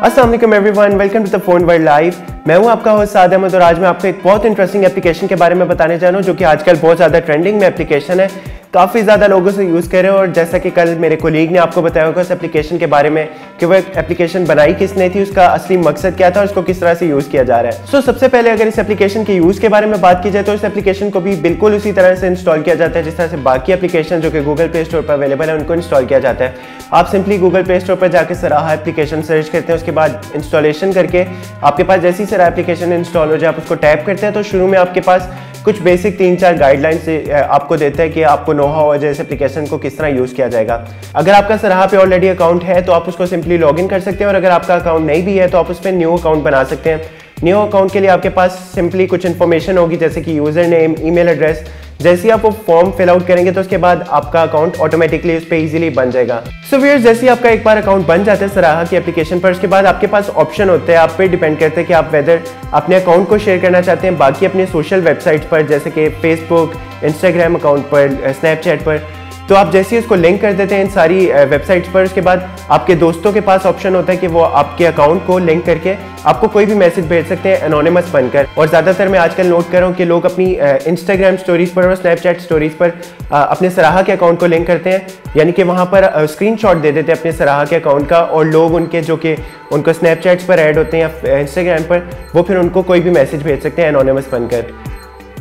अस्सलाम वालेकुम everyone, welcome to the phone world live. मैं हूं आपका होस्ट साद अहमद और आज मैं आपको एक बहुत इंटरेस्टिंग एप्लीकेशन के बारे में बताने जा रहा हूं जो कि आजकल बहुत ज़्यादा ट्रेंडिंग में एप्लीकेशन है, काफ़ी ज़्यादा लोगों से यूज़ कर रहे हैं। और जैसा कि कल मेरे कोलीग ने आपको बताया होगा इस एप्लीकेशन के बारे में कि वो एक एप्लीकेशन बनाई किसने थी, उसका असली मकसद क्या था और उसको किस तरह से यूज़ किया जा रहा है। सो सबसे पहले अगर इस एप्लीकेशन के यूज़ के बारे में बात की जाए तो इस एप्लीकेशन को भी बिल्कुल उसी तरह से इंस्टॉल किया जाता है जिस तरह से बाकी एप्लीकेशन जो कि गूगल प्ले स्टोर पर अवेलेबल है उनको इंस्टॉल किया जाता है। आप सिंपली गूगल प्ले स्टोर पर जाकर सराहा एप्लीकेशन सर्च करते हैं, उसके बाद इंस्टॉलेशन करके आपके पास जैसी सराहा एप्लीकेशन इंस्टॉल हो जाए आप उसको टैप करते हैं तो शुरू में आपके पास कुछ बेसिक 3-4 गाइडलाइंस आपको देता है कि आपको नो हाउ इस एप्लीकेशन को किस तरह यूज़ किया जाएगा। अगर आपका सराहा पे ऑलरेडी अकाउंट है तो आप उसको सिंपली लॉगिन कर सकते हैं और अगर आपका अकाउंट नहीं भी है तो आप उस पर न्यू अकाउंट बना सकते हैं। न्यू अकाउंट के लिए आपके पास सिंपली कुछ इन्फॉर्मेशन होगी जैसे कि यूज़र नेम, ईमेल एड्रेस। जैसे ही आप वो फॉर्म फिल आउट करेंगे तो उसके बाद आपका अकाउंट ऑटोमेटिकली उस पर ईजिली बन जाएगा। सो व्यूअर्स, जैसे ही आपका एक बार अकाउंट बन जाता है सराहा की एप्लीकेशन पर, उसके बाद आपके पास ऑप्शन होते हैं, आप पे डिपेंड करते हैं कि आप वेदर अपने अकाउंट को शेयर करना चाहते हैं बाकी अपने सोशल वेबसाइट्स पर जैसे कि फेसबुक, इंस्टाग्राम अकाउंट पर, स्नैपचैट पर। तो आप जैसे ही उसको लिंक कर देते हैं इन सारी वेबसाइट्स पर, उसके बाद आपके दोस्तों के पास ऑप्शन होता है कि वो आपके अकाउंट को लिंक करके आपको कोई भी मैसेज भेज सकते हैं एनोनिमस बनकर। और ज़्यादातर मैं आजकल नोट कर रहा हूँ कि लोग अपनी इंस्टाग्राम स्टोरीज पर और स्नैपचैट स्टोरीज पर अपने सराहा के अकाउंट को लिंक करते हैं, यानी कि वहाँ पर स्क्रीनशॉट दे देते हैं अपने सराहा के अकाउंट का और लोग उनके जो कि उनको स्नैपचैट्स पर ऐड होते हैं या इंस्टाग्राम पर, वो फिर उनको कोई भी मैसेज भेज सकते हैं एनोनिमस बनकर।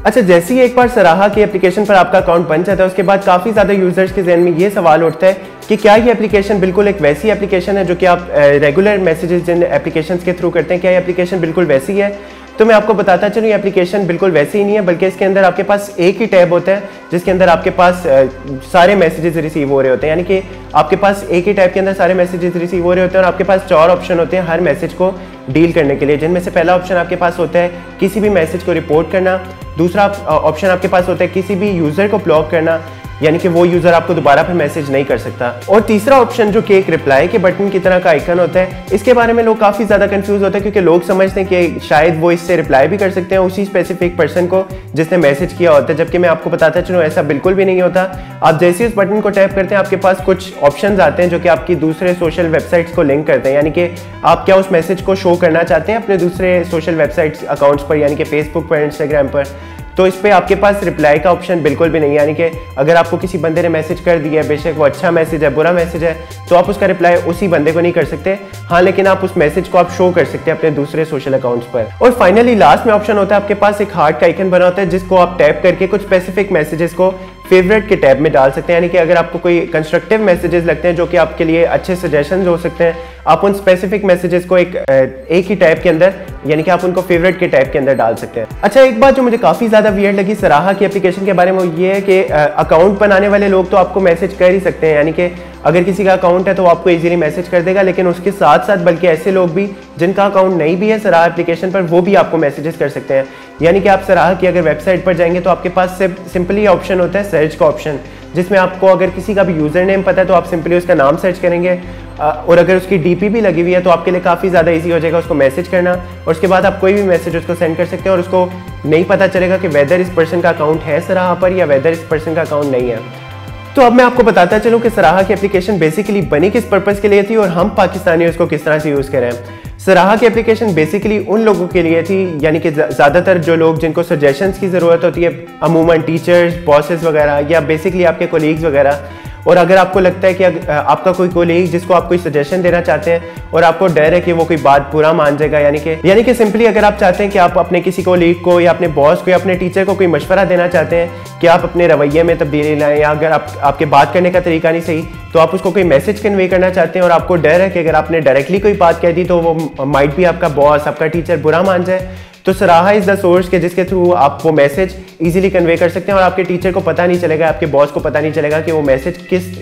अच्छा, जैसे ही एक बार सराहा की एप्लीकेशन पर आपका अकाउंट बन जाता है उसके बाद काफ़ी ज़्यादा यूजर्स के जहन में ये सवाल उठता है कि क्या ये एप्लीकेशन बिल्कुल एक वैसी एप्लीकेशन है जो कि आप रेगुलर मैसेजेस जिन एप्लीकेशन के थ्रू करते हैं, क्या ये एप्लीकेशन बिल्कुल वैसी है? तो मैं आपको बताता चलूँ ये एप्लीकेशन बिल्कुल वैसी ही नहीं है, बल्कि इसके अंदर आपके पास एक ही टैब होता है जिसके अंदर आपके पास सारे मैसेजेस रिसीव हो रहे होते हैं, यानी कि आपके पास एक ही टैब के अंदर सारे मैसेजेस रिसीव हो रहे होते हैं। और आपके पास 4 ऑप्शन होते हैं हर मैसेज को डील करने के लिए, जिनमें से पहला ऑप्शन आपके पास होता है किसी भी मैसेज को रिपोर्ट करना, दूसरा ऑप्शन आपके पास होता है किसी भी यूज़र को ब्लॉक करना, यानी कि वो यूज़र आपको दोबारा फिर मैसेज नहीं कर सकता, और तीसरा ऑप्शन जो कि एक रिप्लाई के बटन की तरह का आइकन होता है। इसके बारे में लोग काफ़ी ज़्यादा कंफ्यूज होते हैं क्योंकि लोग समझते हैं कि शायद वो इससे रिप्लाई भी कर सकते हैं उसी स्पेसिफिक पर्सन को जिसने मैसेज किया होता है, जबकि मैं आपको बताता चलूँ ऐसा बिल्कुल भी नहीं होता। आप जैसे ही उस बटन को टैप करते हैं आपके पास कुछ ऑप्शन आते हैं जो कि आपकी दूसरे सोशल वेबसाइट्स को लिंक करते हैं, यानी कि आप क्या उस मैसेज को शो करना चाहते हैं अपने दूसरे सोशल वेबसाइट्स अकाउंट्स पर, यानी कि फेसबुक पर, इंस्टाग्राम पर। तो इस पर आपके पास रिप्लाई का ऑप्शन बिल्कुल भी नहीं है, यानी कि अगर आपको किसी बंदे ने मैसेज कर दिया है, बेशक वो अच्छा मैसेज है, बुरा मैसेज है, तो आप उसका रिप्लाई उसी बंदे को नहीं कर सकते। हाँ, लेकिन आप उस मैसेज को आप शो कर सकते हैं अपने दूसरे सोशल अकाउंट्स पर। और फाइनली लास्ट में ऑप्शन होता है आपके पास एक हार्ट का आइकन बना होता है जिसको आप टैप करके कुछ स्पेसिफिक मैसेजेस को फेवरेट के टैब में डाल सकते हैं, यानी कि अगर आपको कोई कंस्ट्रक्टिव मैसेजेस लगते हैं जो कि आपके लिए अच्छे सजेशंस हो सकते हैं, आप उन स्पेसिफिक मैसेजेस को एक ही टैब के अंदर, यानी कि आप उनको फेवरेट के टैब के अंदर डाल सकते हैं। अच्छा, एक बात जो मुझे काफ़ी ज़्यादा वियर्ड लगी सराहा की एप्लीकेशन के बारे में वो ये है कि अकाउंट बनाने वाले लोग तो आपको मैसेज कर ही सकते हैं, यानी कि अगर किसी का अकाउंट है तो वो आपको इजीली मैसेज कर देगा, लेकिन उसके साथ साथ बल्कि ऐसे लोग भी जिनका अकाउंट नहीं भी है सराहा एप्लीकेशन पर वो भी आपको मैसेजेस कर सकते हैं। यानी कि आप सराहा की अगर वेबसाइट पर जाएंगे तो आपके पास सिंपली ऑप्शन होता है सर्च का ऑप्शन, जिसमें आपको अगर किसी का भी यूज़र नेम पता है तो आप सिंपली उसका नाम सर्च करेंगे और अगर उसकी डीपी भी लगी हुई है तो आपके लिए काफ़ी ज़्यादा इजी हो जाएगा उसको मैसेज करना, और उसके बाद आप कोई भी मैसेज उसको सेंड कर सकते हैं और उसको नहीं पता चलेगा कि वेदर इस पर्सन का अकाउंट है सराहा पर या वेदर इस पर्सन का अकाउंट नहीं है। तो अब मैं आपको बताता चलूँ कि सराहा की एप्लीकेशन बेसिकली बनी किस पर्पज़ के लिए थी और हम पाकिस्तानी उसको किस तरह से यूज़ करें। सराहा की एप्लीकेशन बेसिकली उन लोगों के लिए थी, यानी कि ज़्यादातर जो लोग जिनको सजेशंस की ज़रूरत होती है, अमूमन टीचर्स, बॉसेस वगैरह या बेसिकली आपके कोलीग्स वगैरह। और अगर आपको लगता है कि आपका कोई कोलीग जिसको आप कोई सजेशन देना चाहते हैं और आपको डर है कि वो कोई बात बुरा मान जाएगा, यानी कि सिंपली अगर आप चाहते हैं कि आप अपने किसी कोलीग को या अपने बॉस को या अपने टीचर को कोई मशवरा देना चाहते हैं कि आप अपने रवैये में तब्दीली लाएं, या अगर आपके बात करने का तरीका नहीं सही तो आप उसको कोई मैसेज कन्वे करना चाहते हैं और आपको डर है कि अगर आपने डायरेक्टली कोई बात कह दी तो वो माइट भी आपका बॉस, आपका टीचर बुरा मान जाए, तो सराहा इज़ द सोर्स के जिसके थ्रू आप वो मैसेज इजीली कन्वे कर सकते हैं और आपके टीचर को पता नहीं चलेगा, आपके बॉस को पता नहीं चलेगा कि वो मैसेज किस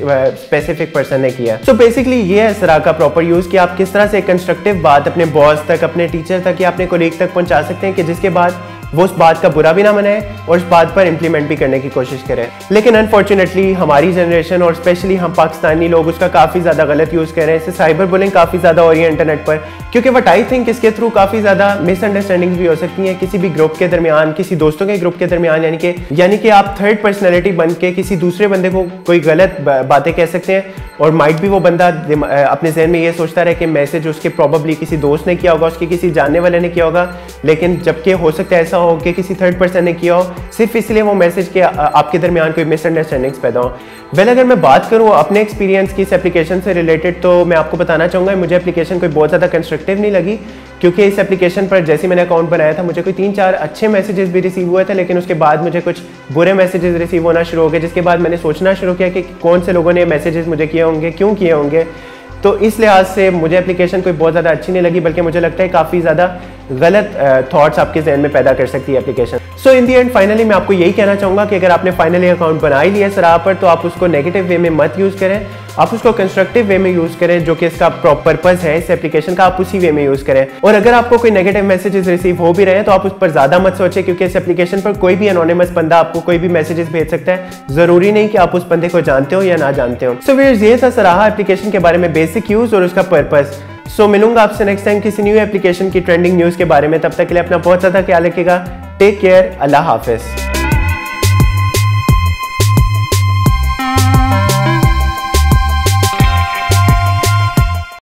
स्पेसिफिक पर्सन ने किया। सो बेसिकली ये है सराहा का प्रॉपर यूज़ कि आप किस तरह से कंस्ट्रक्टिव बात अपने बॉस तक, अपने टीचर तक या अपने कोलीग तक पहुंचा सकते हैं कि जिसके बाद वो उस बात का बुरा भी ना मनाए और उस बात पर इंप्लीमेंट भी करने की कोशिश करें। लेकिन अनफॉर्चुनेटली हमारी जनरेशन और स्पेशली हम पाकिस्तानी लोग उसका काफ़ी ज़्यादा गलत यूज़ कर रहे हैं। इससे साइबर बुलिंग काफ़ी ज़्यादा हो रही है इंटरनेट पर, क्योंकि वट आई थिंक इसके थ्रू काफ़ी ज़्यादा मिसअंडरस्टैंडिंग्स भी हो सकती हैं किसी भी ग्रुप के दरमियान, किसी दोस्तों के ग्रुप के दरमियान। यानी कि आप थर्ड पर्सनैलिटी बन के किसी दूसरे बंदे को कोई गलत बातें कह सकते हैं और माइट भी वो बंदा अपने जहन में ये सोचता रहे कि मैसेज उसके प्रॉबली किसी दोस्त ने किया होगा, उसके किसी जानने वाले ने किया होगा, लेकिन जबकि हो सकता है ऐसा हो कि किसी थर्ड पर्सन ने किया हो, सिर्फ इसलिए वो मैसेज के आपके दरमियान कोई मिसअंडरस्टैंडिंग्स पैदा हो। वेल, अगर मैं बात करूँ अपने एक्सपीरियंस की इस एप्लीकेशन से रिलेटेड, तो मैं आपको बताना चाहूँगा मुझे एप्लीकेशन कोई बहुत ज़्यादा कंस्ट्रक्टिव नहीं लगी, क्योंकि इस एप्लीकेशन पर जैसे मैंने अकाउंट बनाया था मुझे कोई 3-4 अच्छे मैसेजेस भी रिसीव हुए थे, लेकिन उसके बाद मुझे कुछ बुरे मैसेजेस रिसीव होना शुरू हो गए, जिसके बाद मैंने सोचना शुरू किया कि कौन से लोगों ने मैसेजेस मुझे किए होंगे, क्यों किए होंगे। तो इस लिहाज से मुझे एप्लीकेशन कोई बहुत ज़्यादा अच्छी नहीं लगी, बल्कि मुझे लगता है काफ़ी ज़्यादा गलत थॉट्स आपके जहन में पैदा कर सकती है application. So in the and finally मैं आपको यही कहना चाहूँगा कि अगर आपने फाइनली अकाउंट बना ही लिया सराह पर, तो आप उसको नेगेटिव वे में मत यूज़ करें, आप उसको कंस्ट्रक्टिव वे में यूज़ करें, जो कि इसका पर्पस है इस एप्लीकेशन का, आप उसी वे में यूज़ करें। और अगर आपको कोई नेगेटिव मैसेजेस रिसीव हो भी रहे हैं तो आप उस पर ज़्यादा मत सोचें, क्योंकि इस एप्लीकेशन पर कोई भी एनोनिमस बंदा आपको कोई भी मैसेजेस भेज सकता है, ज़रूरी नहीं कि आप उस बंदे को जानते हो या ना जानते हो। सो व्यूअर्स, ये था सराहा एप्लीकेशन के बारे में बेसिक यूज़ और उसका पर्पस। सो मिलूंगा आपसे नेक्स्ट टाइम किसी न्यू एप्लीकेशन की ट्रेंडिंग न्यूज़ के बारे में। तब तक के लिए अपना बहुत ज़्यादा ख्याल रखिएगा। टेक केयर, अल्लाह हाफिज़।